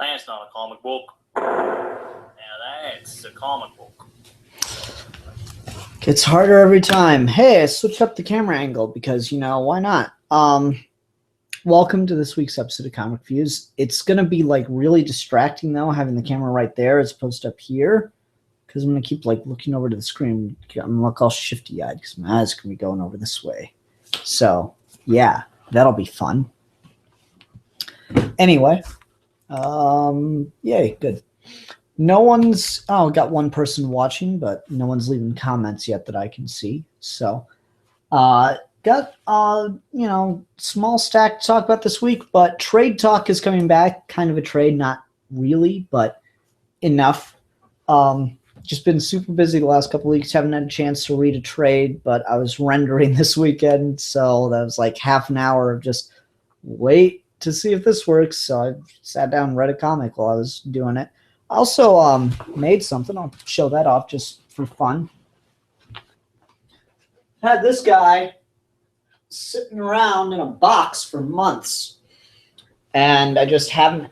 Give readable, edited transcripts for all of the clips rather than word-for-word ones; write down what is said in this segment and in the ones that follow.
That's not a comic book. Now that's a comic book. Gets harder every time. Hey, I switched up the camera angle because, why not? Welcome to this week's episode of Comic Views. It's going to be, really distracting, though, having the camera right there as opposed to up here. Because I'm going to keep, looking over to the screen. I'm going to look all shifty-eyed because my eyes can be going over this way. So, yeah, that'll be fun. Anyway, yay, good. No one's, got one person watching, but no one's leaving comments yet that I can see. So, got, small stack to talk about this week, but trade talk is coming back. Kind of a trade, not really, but enough. Just been super busy the last couple of weeks. Haven't had a chance to read a trade, but I was rendering this weekend, so that was like half an hour of just wait to see if this works. So I sat down and read a comic while I was doing it. I also made something. I'll show that off just for fun. Had this guy sitting around in a box for months, and I just haven't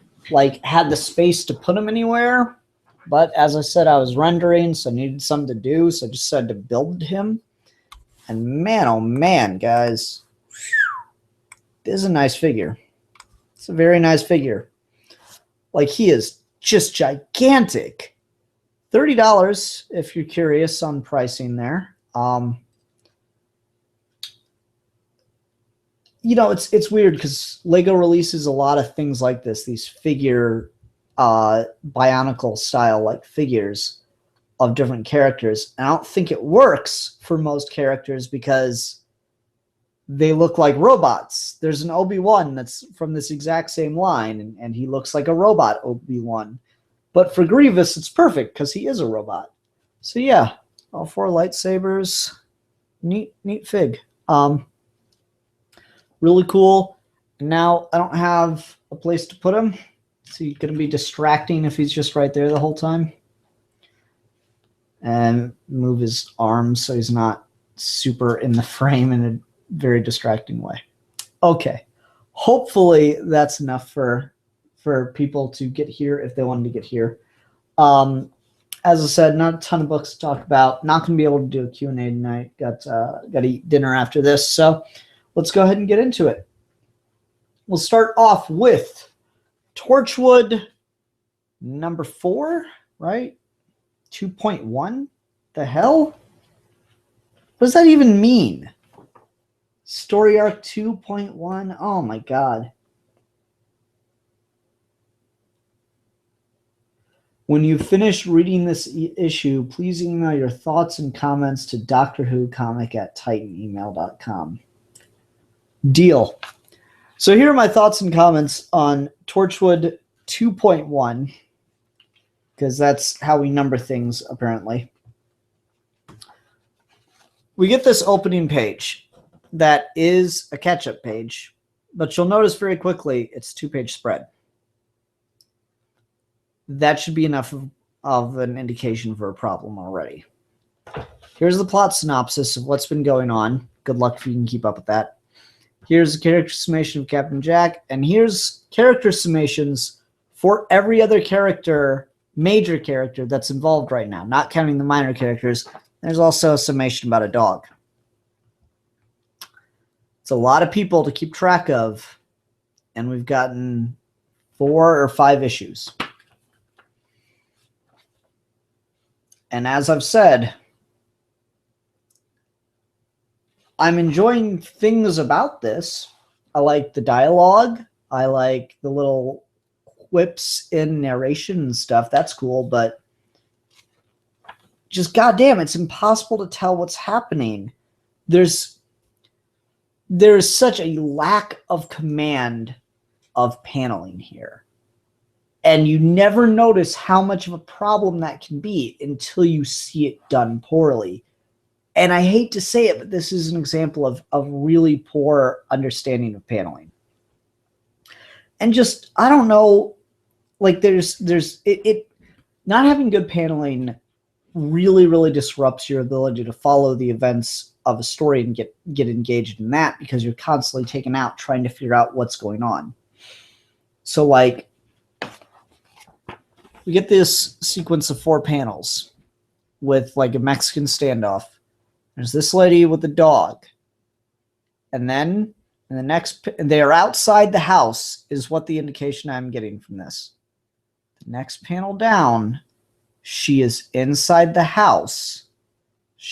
had the space to put him anywhere. But as I said, I was rendering, so I needed something to do, so I just decided to build him. And man, oh man, guys, this is a nice figure. It's a very nice figure. He is just gigantic. $30 if you're curious on pricing there. It's weird because Lego releases a lot of things like this, these figure Bionicle style figures of different characters. And I don't think it works for most characters because they look like robots. There's an Obi-Wan that's from this exact same line, and he looks like a robot Obi-Wan. But for Grievous, it's perfect because he is a robot. So yeah, all 4 lightsabers. Neat fig. Really cool. Now I don't have a place to put him. So he's going to be distracting if he's just right there the whole time. And move his arms so he's not super in the frame in a very distracting way. Okay. Hopefully that's enough for people to get here if they wanted to get here. As I said, not a ton of books to talk about. Not going to be able to do a Q&A tonight. Got to eat dinner after this. So let's go ahead and get into it. We'll start off with Torchwood number 4, right? 2.1? The hell? What does that even mean? Story arc 2.1? Oh my god. When you finish reading this issue, please email your thoughts and comments to doctorwhocomic@titanemail.com. Deal. So here are my thoughts and comments on Torchwood 2.1, because that's how we number things, apparently. We get this opening page that is a catch-up page, but you'll notice very quickly it's a 2-page spread. That should be enough of an indication for a problem already. Here's the plot synopsis of what's been going on. Good luck if you can keep up with that. Here's a character summation of Captain Jack, and here's character summations for every other character, major character that's involved right now, not counting the minor characters. There's also a summation about a dog. It's a lot of people to keep track of, and we've gotten 4 or 5 issues. And as I've said, I'm enjoying things about this. I like the dialogue. I like the little quips in narration and stuff. That's cool, but just goddamn, it's impossible to tell what's happening. There's such a lack of command of paneling here. And you never notice how much of a problem that can be until you see it done poorly. And I hate to say it, but this is an example of really poor understanding of paneling. And just, I don't know, not having good paneling really disrupts your ability to follow the events of a story and get engaged in that, because you're constantly taken out trying to figure out what's going on. So we get this sequence of 4 panels with like a Mexican standoff. There's this lady with the dog. And then in the next, they are outside the house is what the indication I'm getting from this. The next panel down, she is inside the house.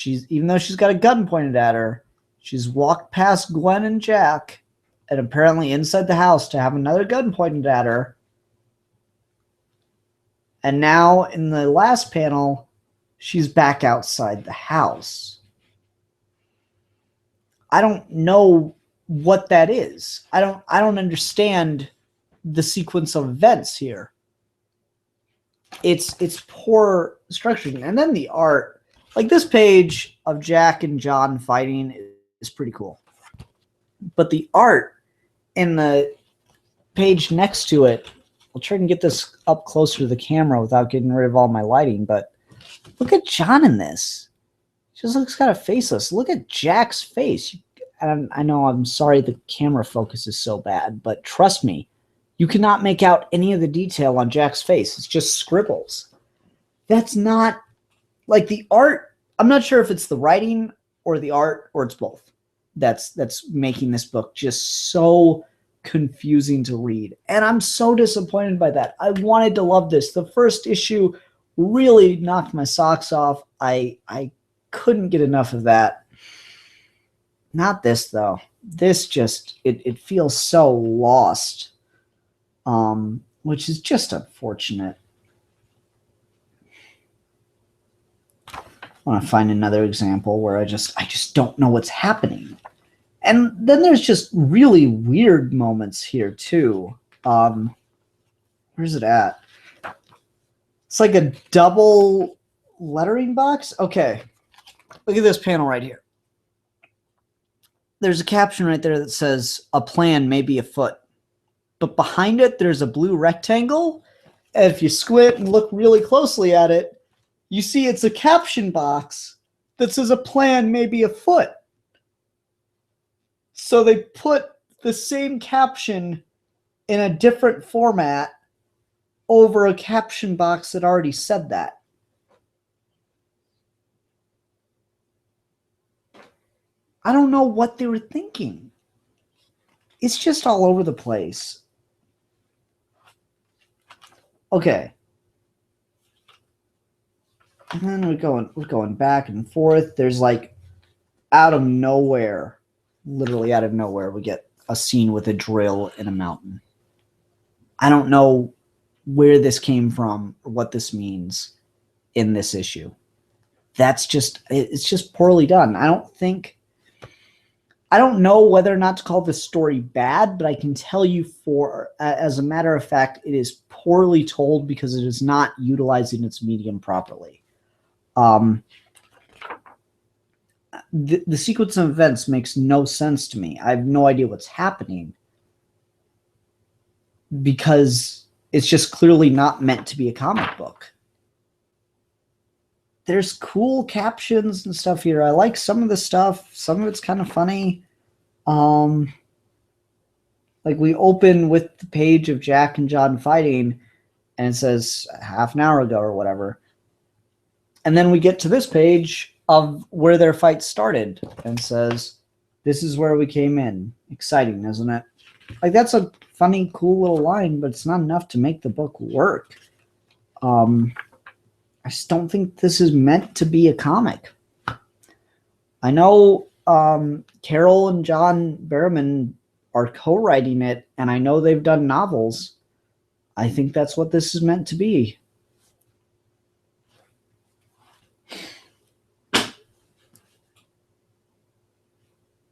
Even though she's got a gun pointed at her, she's walked past Gwen and Jack and apparently inside the house to have another gun pointed at her. And now in the last panel, she's back outside the house. I don't know what that is. I don't understand the sequence of events here. It's poor structuring. And then the art, like this page of Jack and John fighting is pretty cool. But the art in the page next to it, I'll try and get this up closer to the camera without getting rid of all my lighting, but look at John in this. He just looks kind of faceless. Look at Jack's face. And I know I'm sorry the camera focus is so bad, but trust me, you cannot make out any of the detail on Jack's face. It's just scribbles. That's not like the art. I'm not sure if it's the writing or the art or it's both. That's making this book just so confusing to read. And I'm so disappointed by that. I wanted to love this. The first issue really knocked my socks off. I couldn't get enough of that. Not this though. This just it feels so lost. Which is just unfortunate. I want to find another example where I just don't know what's happening. And then there's just really weird moments here too. Where's it at? It's like a double lettering box. Okay. Look at this panel right here. There's a caption right there that says, "A plan may be afoot." But behind it, there's a blue rectangle. And if you squint and look really closely at it, you see it's a caption box that says a plan may be afoot. So they put the same caption in a different format over a caption box that already said that. I don't know what they were thinking. It's just all over the place. Okay. And then we're going back and forth. There's like out of nowhere, literally out of nowhere, we get a scene with a drill in a mountain. I don't know where this came from or what this means in this issue. It's just poorly done. I don't know whether or not to call this story bad, but I can tell you as a matter of fact, it is poorly told because it is not utilizing its medium properly. The sequence of events makes no sense to me. I have no idea what's happening because it's just clearly not meant to be a comic book. There's cool captions and stuff here. I like some of the stuff. Some of it's kind of funny. Like we open with the page of Jack and John fighting and it says half an hour ago or whatever. And then we get to this page of where their fight started and says, this is where we came in. Exciting, isn't it? Like that's a funny, cool little line, but it's not enough to make the book work. I just don't think this is meant to be a comic. I know Carole and John Barrowman are co-writing it, and I know they've done novels. I think that's what this is meant to be.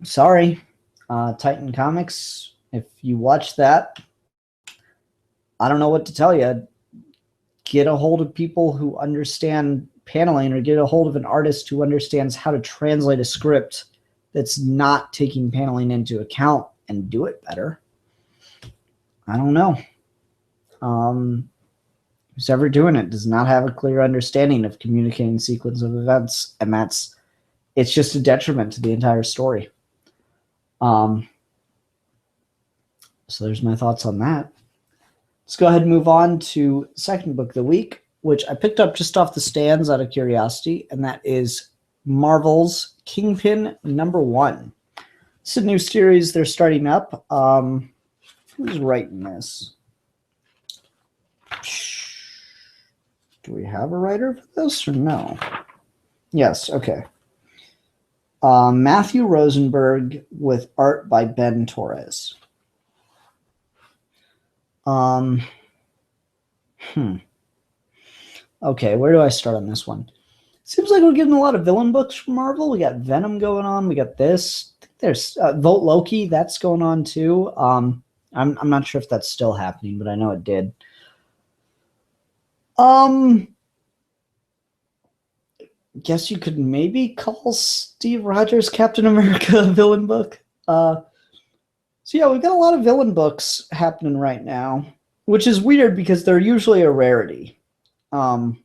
Sorry, Titan Comics, if you watch that, I don't know what to tell you. Get a hold of people who understand paneling or get a hold of an artist who understands how to translate a script that's not taking paneling into account and do it better. I don't know. Who's ever doing it does not have a clear understanding of communicating sequence of events, and it's just a detriment to the entire story. So there's my thoughts on that. Let's go ahead and move on to second book of the week, which I picked up just off the stands out of curiosity, and that is Marvel's KingPin #1. It's a new series they're starting up. Who's writing this? Do we have a writer for this or no? Yes, okay. Matthew Rosenberg with art by Ben Torres. Okay, where do I start on this one? Seems like we're getting a lot of villain books from Marvel. We got Venom going on. We got this. I think there's Vote Loki. That's going on too. I'm not sure if that's still happening, but I know it did. Guess you could maybe call Steve Rogers Captain America a villain book. So yeah, we've got a lot of villain books happening right now, which is weird because they're usually a rarity. And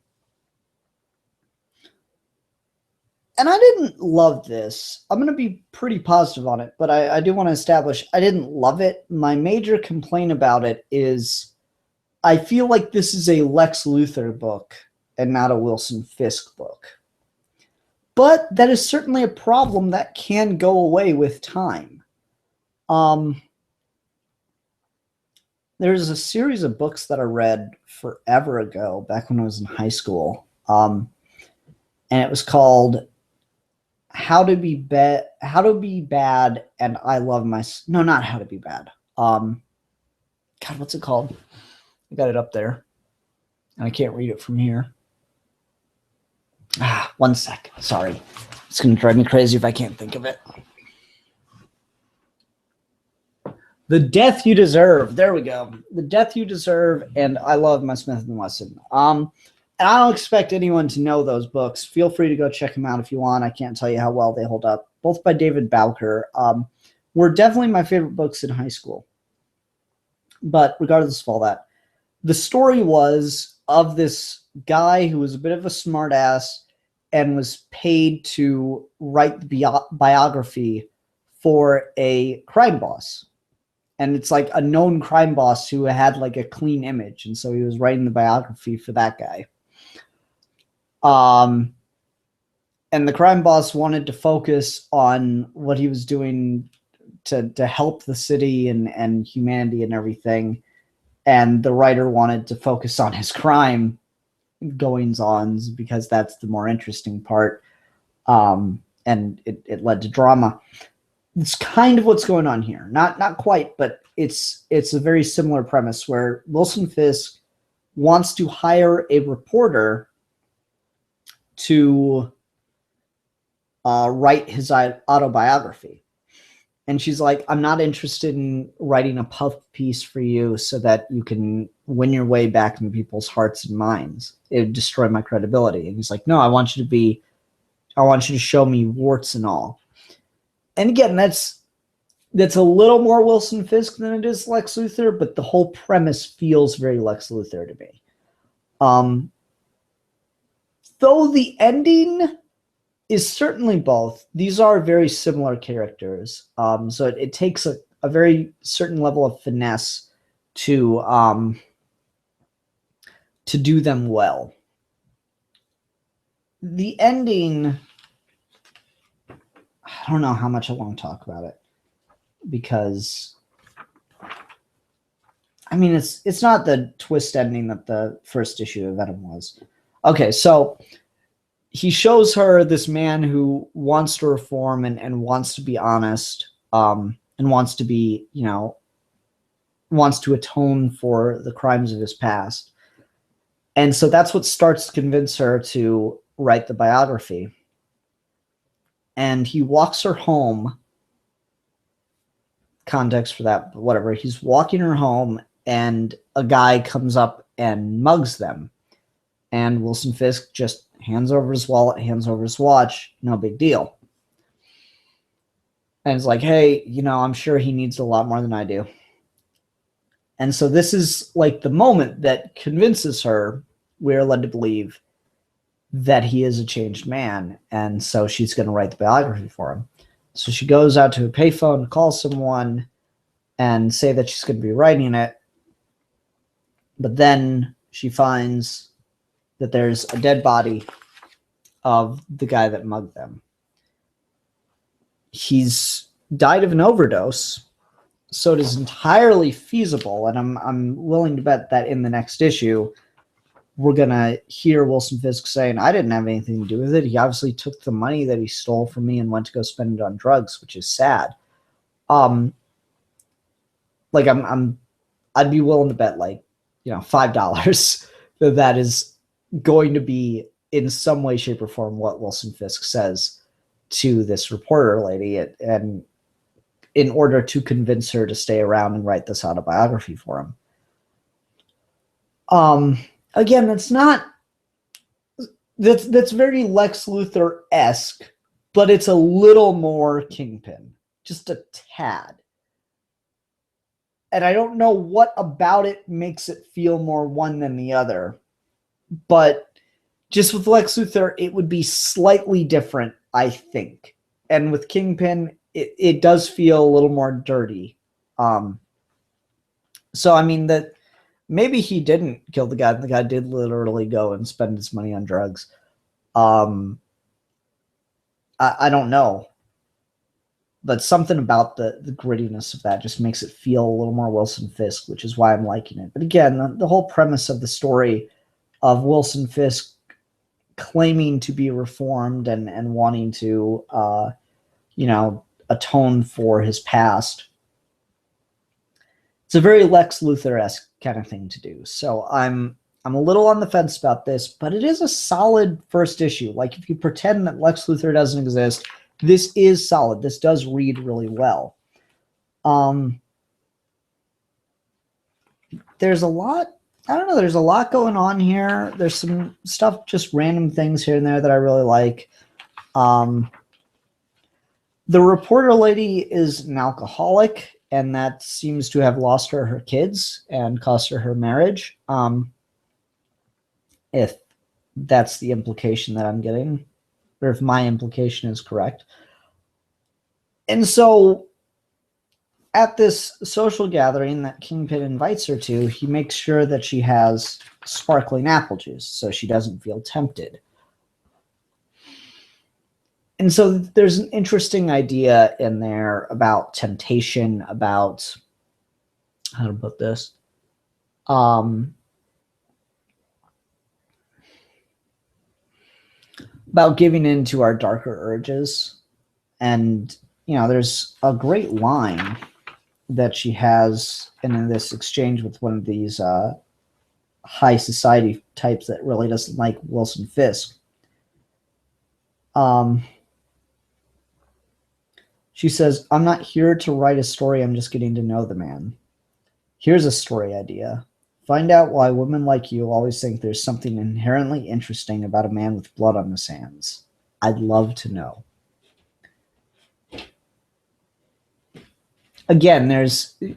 I didn't love this. I'm going to be pretty positive on it, but I do want to establish I didn't love it. My major complaint about it is I feel like this is a Lex Luthor book and not a Wilson Fisk book. But that is certainly a problem that can go away with time. There's a series of books that I read forever ago, back when I was in high school. And it was called How to Be Bad and I Love My... No, not How to Be Bad. God, what's it called? I got it up there. And I can't read it from here. One sec. Sorry. It's going to drive me crazy if I can't think of it. The Death You Deserve. There we go. The Death You Deserve and I Love My Smith & Wesson. And I don't expect anyone to know those books. Feel free to go check them out if you want. I can't tell you how well they hold up. Both by David Bowker. Were definitely my favorite books in high school. But regardless of all that, the story was of this guy who was a bit of a smartass and was paid to write the biography for a crime boss. And it's like a known crime boss who had like a clean image. And so he was writing the biography for that guy. And the crime boss wanted to focus on what he was doing to help the city and humanity and everything. And the writer wanted to focus on his crime goings-ons because that's the more interesting part. And it led to drama. It's kind of what's going on here. Not quite, but it's a very similar premise where Wilson Fisk wants to hire a reporter to write his autobiography. And she's like, I'm not interested in writing a puff piece for you so that you can win your way back into people's hearts and minds. It would destroy my credibility. And he's like, no, I want you to show me warts and all. And again, that's a little more Wilson Fisk than it is Lex Luthor, but the whole premise feels very Lex Luthor to me. Though the ending is certainly both. These are very similar characters. So it takes a very certain level of finesse to do them well. The ending, I don't know how much I want to talk about it because I mean it's not the twist ending that the first issue of Venom was. Okay, so he shows her this man who wants to reform and wants to be honest, and wants to be, wants to atone for the crimes of his past. And so that's what starts to convince her to write the biography. And he walks her home. Context for that, but whatever. He's walking her home and a guy comes up and mugs them. And Wilson Fisk just hands over his wallet, hands over his watch, no big deal. And it's like, hey, I'm sure he needs a lot more than I do. And so this is like the moment that convinces her, we're led to believe, that he is a changed man. And so she's going to write the biography for him. So she goes out to a payphone, calls someone, and say that she's going to be writing it. But then she finds that there's a dead body of the guy that mugged them. He's died of an overdose, so it is entirely feasible, and I'm willing to bet that in the next issue, we're going to hear Wilson Fisk saying, I didn't have anything to do with it. He obviously took the money that he stole from me and went to go spend it on drugs, which is sad. Like I'd be willing to bet like, $5 that is going to be in some way, shape, or form what Wilson Fisk says to this reporter lady, and in order to convince her to stay around and write this autobiography for him. Again, that's very Lex Luthor-esque, but it's a little more Kingpin, just a tad. And I don't know what about it makes it feel more one than the other, but just with Lex Luthor, it would be slightly different, I think. And with Kingpin, it does feel a little more dirty. So, I mean, that maybe he didn't kill the guy. The guy did literally go and spend his money on drugs. I don't know. But something about the grittiness of that just makes it feel a little more Wilson Fisk, which is why I'm liking it. But again, the whole premise of the story of Wilson Fisk claiming to be reformed and wanting to, atone for his past, it's a very Lex Luthor-esque kind of thing to do. So I'm a little on the fence about this, but it is a solid first issue. Like, if you pretend that Lex Luthor doesn't exist, this is solid. This does read really well. There's a lot, I don't know, there's a lot going on here. There's some stuff, just random things here and there that I really like. The reporter lady is an alcoholic, and that seems to have lost her kids and cost her marriage. If that's the implication that I'm getting, or if my implication is correct. And so at this social gathering that Kingpin invites her to, he makes sure that she has sparkling apple juice so she doesn't feel tempted. And so there's an interesting idea in there about temptation, about, how to put this, about giving in to our darker urges. And, there's a great line that she has in this exchange with one of these high society types that really doesn't like Wilson Fisk. She says, I'm not here to write a story, I'm just getting to know the man. Here's a story idea. Find out why women like you always think there's something inherently interesting about a man with blood on his hands. I'd love to know. Again,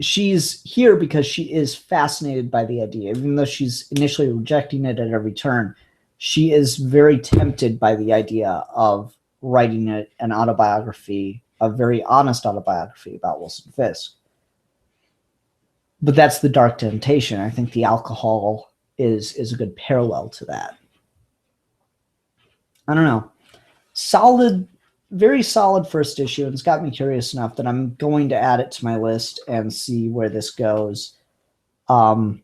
she's here because she is fascinated by the idea. Even though she's initially rejecting it at every turn, she is very tempted by the idea of writing an autobiography, a very honest autobiography about Wilson Fisk. But that's the dark temptation. I think the alcohol is a good parallel to that. I don't know. Solid, very solid first issue, and it's got me curious enough that I'm going to add it to my list and see where this goes. Let's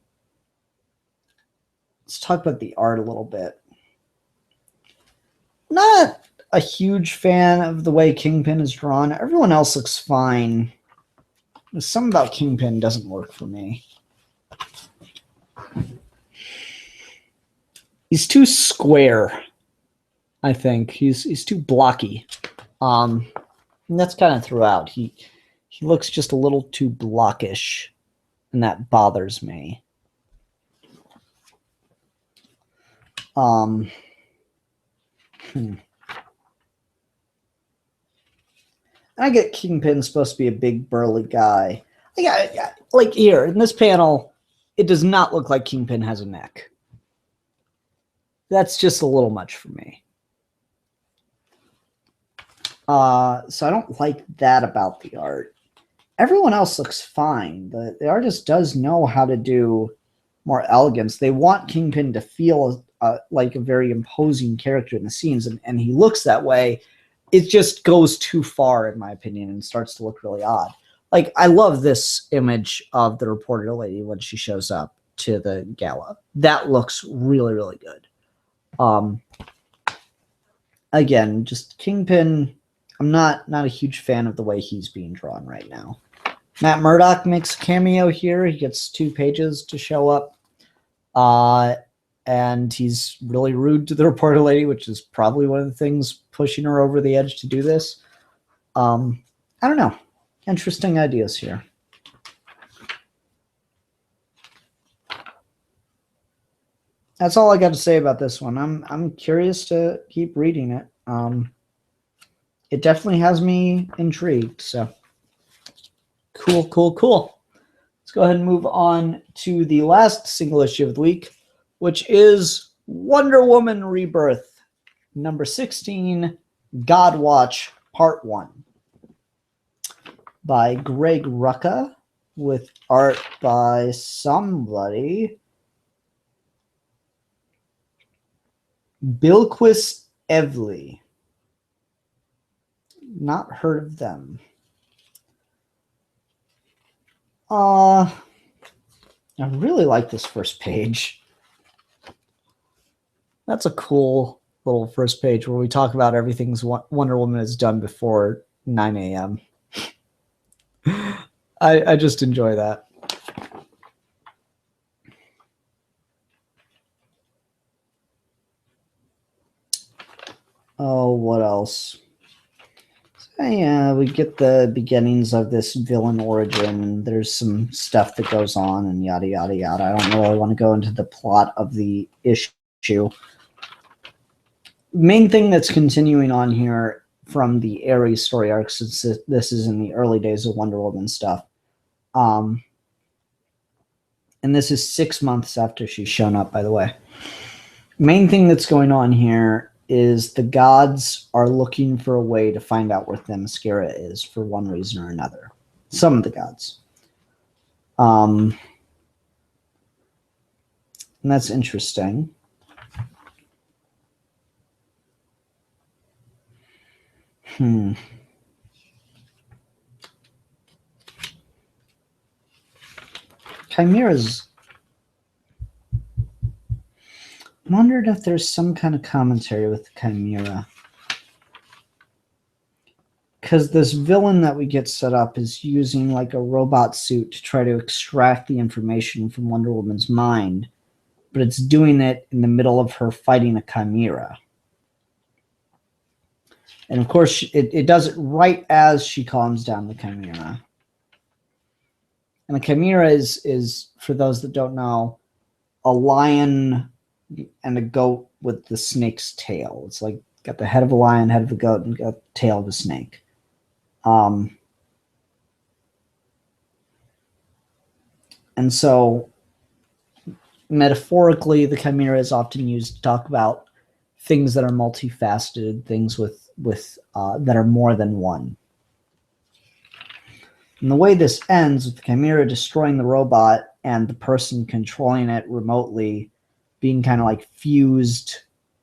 talk about the art a little bit. Not a huge fan of the way Kingpin is drawn. Everyone else looks fine. There's something about Kingpin doesn't work for me. He's too square, I think. He's too blocky. And that's kind of throughout. He looks just a little too blockish, and that bothers me. I get Kingpin's supposed to be a big burly guy. Like here in this panel, it does not look like Kingpin has a neck. That's just a little much for me. So I don't like that about the art. Everyone else looks fine. The artist does know how to do more elegance. They want KingPin to feel like a very imposing character in the scenes, and he looks that way. It just goes too far, in my opinion, and starts to look really odd. Like, I love this image of the reporter lady when she shows up to the gala. That looks really, really good. Again, just KingPin, I'm not a huge fan of the way he's being drawn right now. Matt Murdock makes a cameo here. He gets 2 pages to show up. And he's really rude to the reporter lady, which is probably one of the things pushing her over the edge to do this. I don't know. Interesting ideas here. That's all I got to say about this one. I'm curious to keep reading it. It definitely has me intrigued. So cool. Let's go ahead and move on to the last single issue of the week, which is Wonder Woman Rebirth, number 16, God Watch, Part 1, by Greg Rucka, with art by somebody. Bilquis Evely. Not heard of them. I really like this first page. That's a cool little first page where we talk about everything Wonder Woman has done before 9 a.m. I just enjoy that. Oh, what else? So, yeah, we get the beginnings of this villain origin, and there's some stuff that goes on, and yada, yada, yada. I don't really want to go into the plot of the issue. Main thing that's continuing on here from the Ares story arc, since this is in the early days of Wonder Woman stuff. And this is 6 months after she's shown up, by the way. Main thing that's going on here is the gods are looking for a way to find out where Themyscira is for one reason or another. Some of the gods. And that's interesting. Chimera's... I wondered if there's some kind of commentary with the Chimera. Because this villain that we get set up is using like a robot suit to try to extract the information from Wonder Woman's mind, but it's doing it in the middle of her fighting a Chimera. And of course, it does it right as she calms down the Chimera. And the Chimera is, for those that don't know, a lion and a goat with the snake's tail. It's like got the head of a lion, head of a goat, and got the tail of a snake. And so, metaphorically, the Chimera is often used to talk about things that are multifaceted, things with that are more than one. And the way this ends with the Chimera destroying the robot and the person controlling it remotely being kind of like fused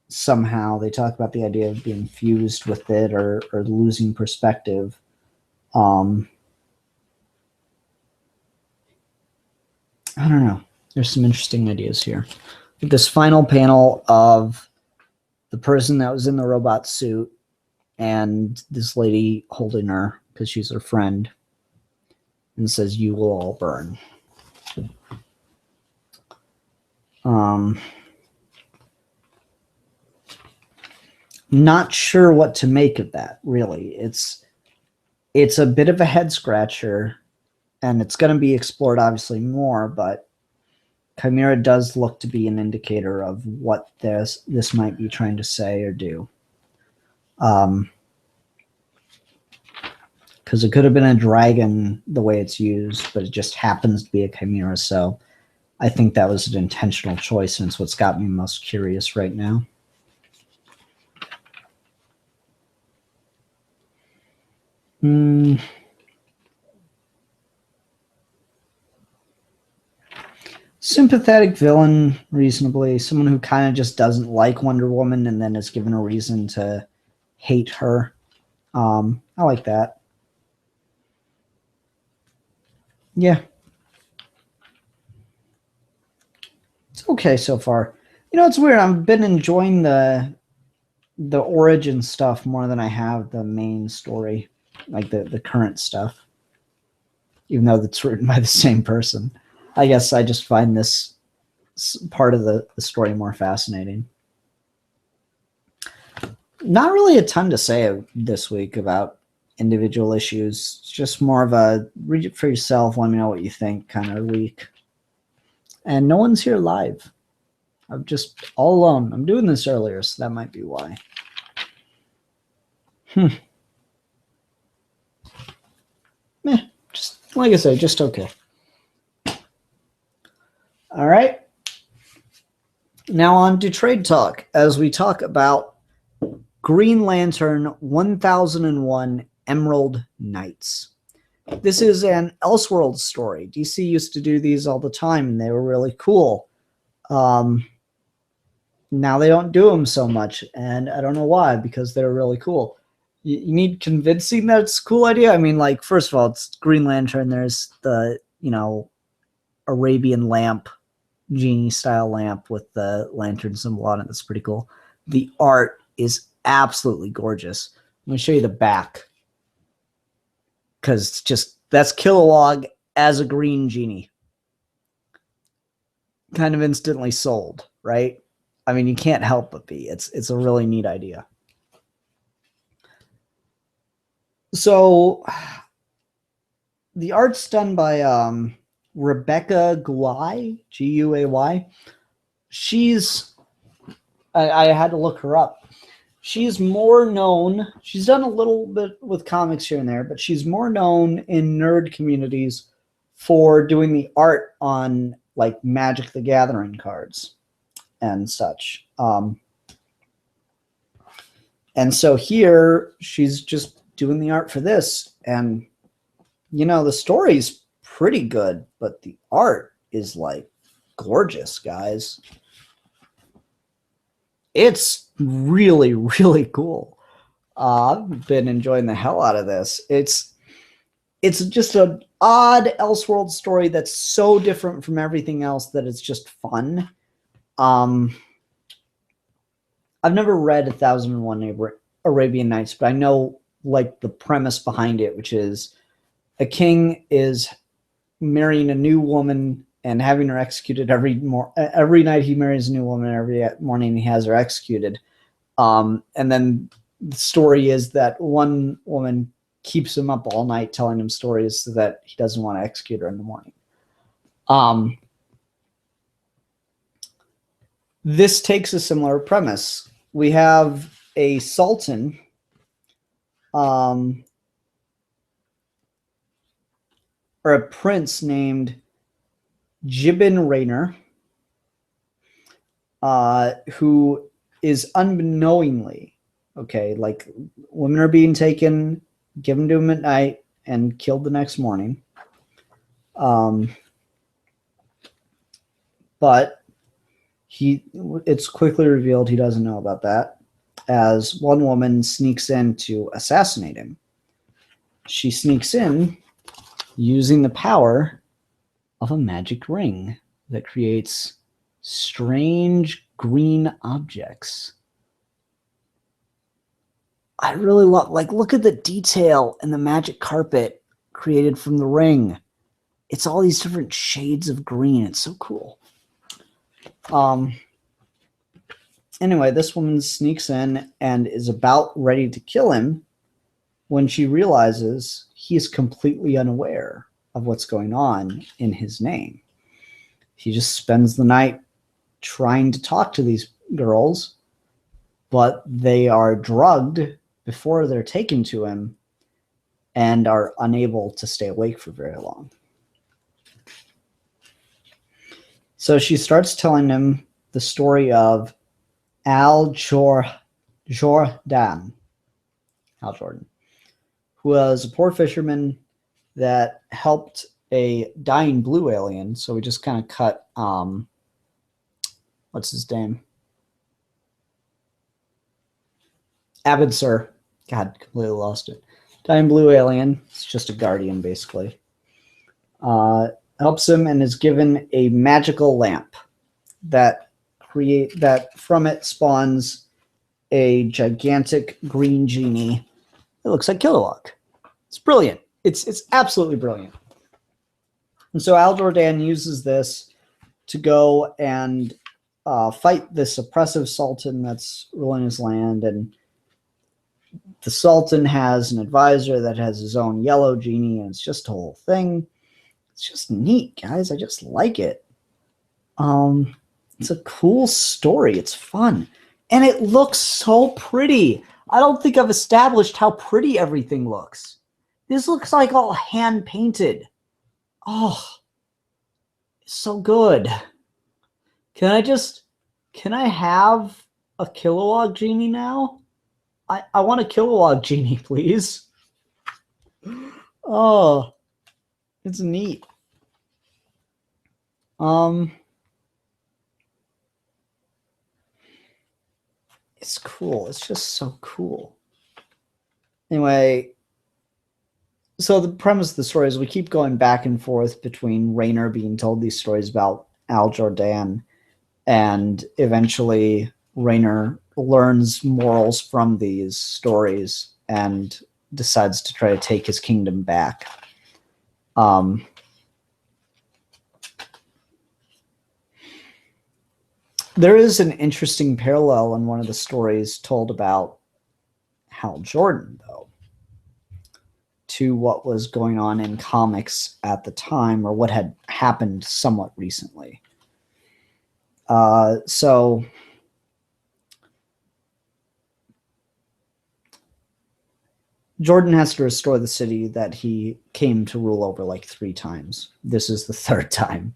somehow. They talk about the idea of being fused with it or losing perspective. I don't know. There's some interesting ideas here. This final panel of the person that was in the robot suit and this lady holding her because she's her friend and says, "You will all burn." Not sure what to make of that, really. It's a bit of a head scratcher, and it's going to be explored obviously more, but Chimera does look to be an indicator of what this might be trying to say or do. Because it could have been a dragon the way it's used, but it just happens to be a Chimera, so I think that was an intentional choice, and it's what's got me most curious right now. sympathetic villain, reasonably. Someone who kind of just doesn't like Wonder Woman and then is given a reason to hate her. I like that. Yeah. It's okay so far. You know, it's weird. I've been enjoying the origin stuff more than I have the main story, like the current stuff. Even though it's written by the same person. I guess I just find this part of the story more fascinating. Not really a ton to say this week about individual issues. It's just more of a read it for yourself, let me know what you think kind of week. And no one's here live. I'm just all alone. I'm doing this earlier, so that might be why. Just like I say, just okay. All right. Now on to trade talk as we talk about Green Lantern 1001 Emerald Knights. This is an Elseworlds story. DC used to do these all the time, and they were really cool. Now they don't do them so much, and I don't know why, because they're really cool. You need convincing that it's a cool idea. I mean, like, first of all, it's Green Lantern. There's the, Arabian lamp, genie-style lamp with the lantern symbol on it. That's pretty cool. The art is absolutely gorgeous. Let me show you the back. Because that's Kilowog as a green genie. Kind of instantly sold, right? I mean, you can't help but be. It's a really neat idea. So the art's done by Rebecca Guay, Guay. I had to look her up. She's more known. She's done a little bit with comics here and there, but she's more known in nerd communities for doing the art on like Magic the Gathering cards and such. And so here she's just doing the art for this, and the story's pretty good, but the art is like gorgeous, guys. It's really, really cool. I've been enjoying the hell out of this. It's just an odd Elseworld story that's so different from everything else that it's just fun. I've never read 1001 Arabian Nights, but I know like the premise behind it, which is a king is marrying a new woman and having her executed every night. He marries a new woman, every morning he has her executed. And then the story is that one woman keeps him up all night telling him stories so that he doesn't want to execute her in the morning. This takes a similar premise. We have a sultan or a prince named Jibin Raynor, who is unknowingly, like women are being taken, given to him at night, and killed the next morning. But it's quickly revealed he doesn't know about that, as one woman sneaks in to assassinate him. She sneaks in using the power of a magic ring that creates strange green objects. I really love, look at the detail in the magic carpet created from the ring. It's all these different shades of green. It's so cool. Anyway, this woman sneaks in and is about ready to kill him when she realizes he's completely unaware of what's going on in his name. He just spends the night trying to talk to these girls, but they are drugged before they're taken to him and are unable to stay awake for very long. So she starts telling him the story of Al Jordan, who was a poor fisherman that helped a dying blue alien. So we just kind of cut, what's his name? Abed. God, completely lost it. Dying blue alien. It's just a guardian, basically. Helps him and is given a magical lamp that from it spawns a gigantic green genie. It looks like Kilowog. It's brilliant. It's absolutely brilliant. And so Al Jordan uses this to go and fight this oppressive sultan that's ruling his land. And the sultan has an advisor that has his own yellow genie, and it's just a whole thing. It's just neat, guys. I just like it. It's a cool story. It's fun. And it looks so pretty. I don't think I've established how pretty everything looks. This looks like all hand-painted. Oh, it's so good. Can I have a Kilowog genie now? I want a Kilowog genie, please. Oh, it's neat. It's cool. It's just so cool. Anyway, so the premise of the story is we keep going back and forth between Raynor being told these stories about Al Jordan, and eventually Raynor learns morals from these stories and decides to try to take his kingdom back. There is an interesting parallel in one of the stories told about Hal Jordan, though, to what was going on in comics at the time, or what had happened somewhat recently. So Jordan has to restore the city that he came to rule over like 3 times. This is the 3rd time.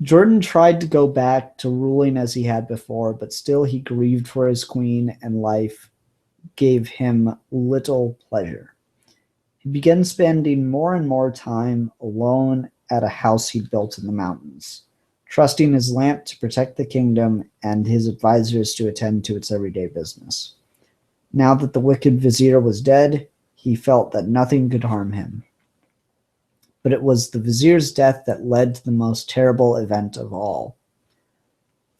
Jordan tried to go back to ruling as he had before, but still he grieved for his queen, and life gave him little pleasure. He began spending more and more time alone at a house he built in the mountains, trusting his lamp to protect the kingdom and his advisors to attend to its everyday business. Now that the wicked vizier was dead, he felt that nothing could harm him. But it was the vizier's death that led to the most terrible event of all.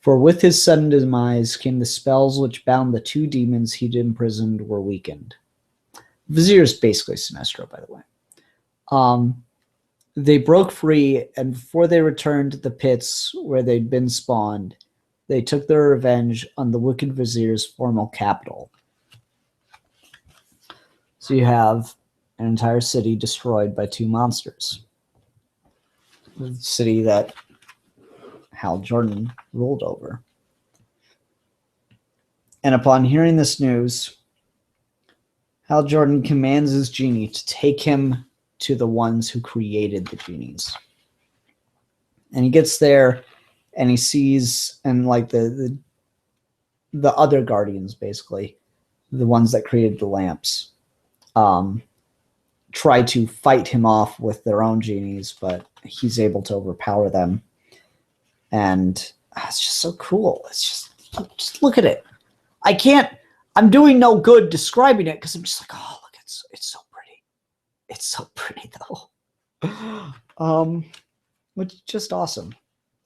For with his sudden demise came the spells which bound the 2 demons he'd imprisoned were weakened. Vizier's basically Sinestro, by the way. They broke free, and before they returned to the pits where they'd been spawned, they took their revenge on the wicked vizier's former capital. So you have an entire city destroyed by 2 monsters. The city that Hal Jordan ruled over. And upon hearing this news, Hal Jordan commands his genie to take him to the ones who created the genies. And he gets there and he sees, and like the other guardians, basically, the ones that created the lamps, try to fight him off with their own genies, but he's able to overpower them. And it's just so cool. It's just look at it. I'm doing no good describing it because I'm just like, oh, look, it's so pretty. It's so pretty though. Which is just awesome.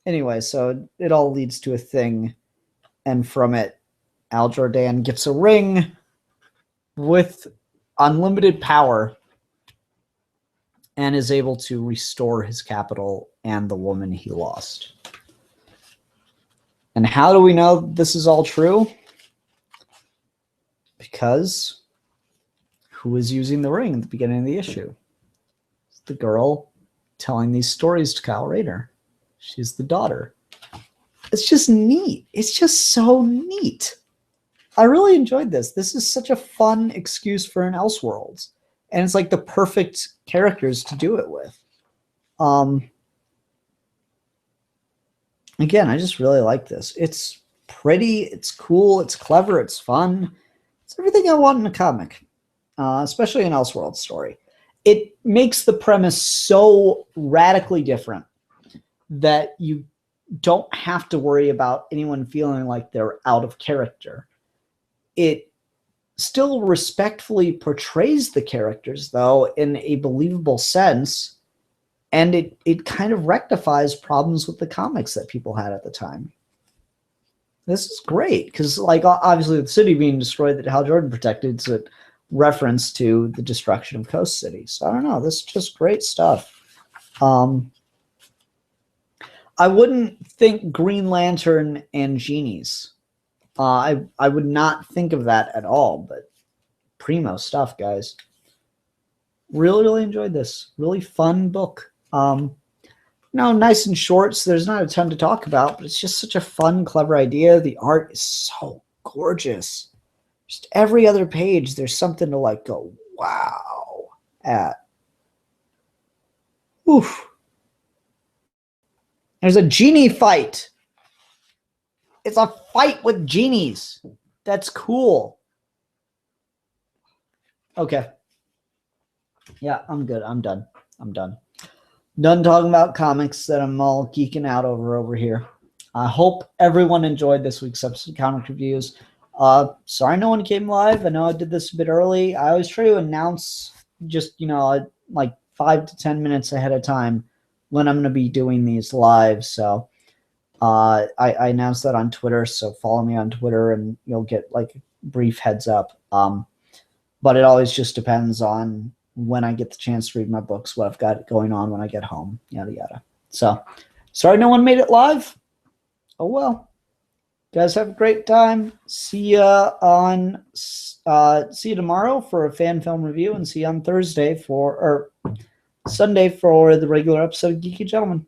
Anyway, so it all leads to a thing, and from it, Al Jordan gets a ring with unlimited power and is able to restore his capital and the woman he lost. And how do we know this is all true? Because who is using the ring at the beginning of the issue? It's the girl telling these stories to Kyle Rayner. She's the daughter. It's just neat. It's just so neat. I really enjoyed this. This is such a fun excuse for an Elseworlds. And it's like the perfect characters to do it with. Again, I just really like this. It's pretty, it's cool, it's clever, it's fun. It's everything I want in a comic, especially an Elseworlds story. it makes the premise so radically different that you don't have to worry about anyone feeling like they're out of character. It still respectfully portrays the characters, though, in a believable sense, and it kind of rectifies problems with the comics that people had at the time. This is great, because, like, obviously the city being destroyed that Hal Jordan protected is a reference to the destruction of Coast City. So I don't know, this is just great stuff. I wouldn't think Green Lantern and genies. I would not think of that at all, but primo stuff, guys. Really enjoyed this. Really fun book. Nice and short, so there's not a ton to talk about, but it's just such a fun, clever idea. The art is so gorgeous. Just every other page, there's something to like go, wow, at. Oof. There's a genie fight. It's a fight with genies. That's cool. Okay. Yeah, I'm good. I'm done. Done talking about comics that I'm all geeking out over here. I hope everyone enjoyed this week's episode of Comic Reviews. Sorry no one came live. I know I did this a bit early. I always try to announce just, like 5 to 10 minutes ahead of time when I'm going to be doing these live. So I announced that on Twitter, so follow me on Twitter and you'll get like a brief heads up. But it always just depends on when I get the chance to read my books, what I've got going on when I get home, yada yada. So sorry no one made it live. Oh well. Guys, have a great time. See you tomorrow for a fan film review, and see you on Sunday for the regular episode of Geeky Gentleman.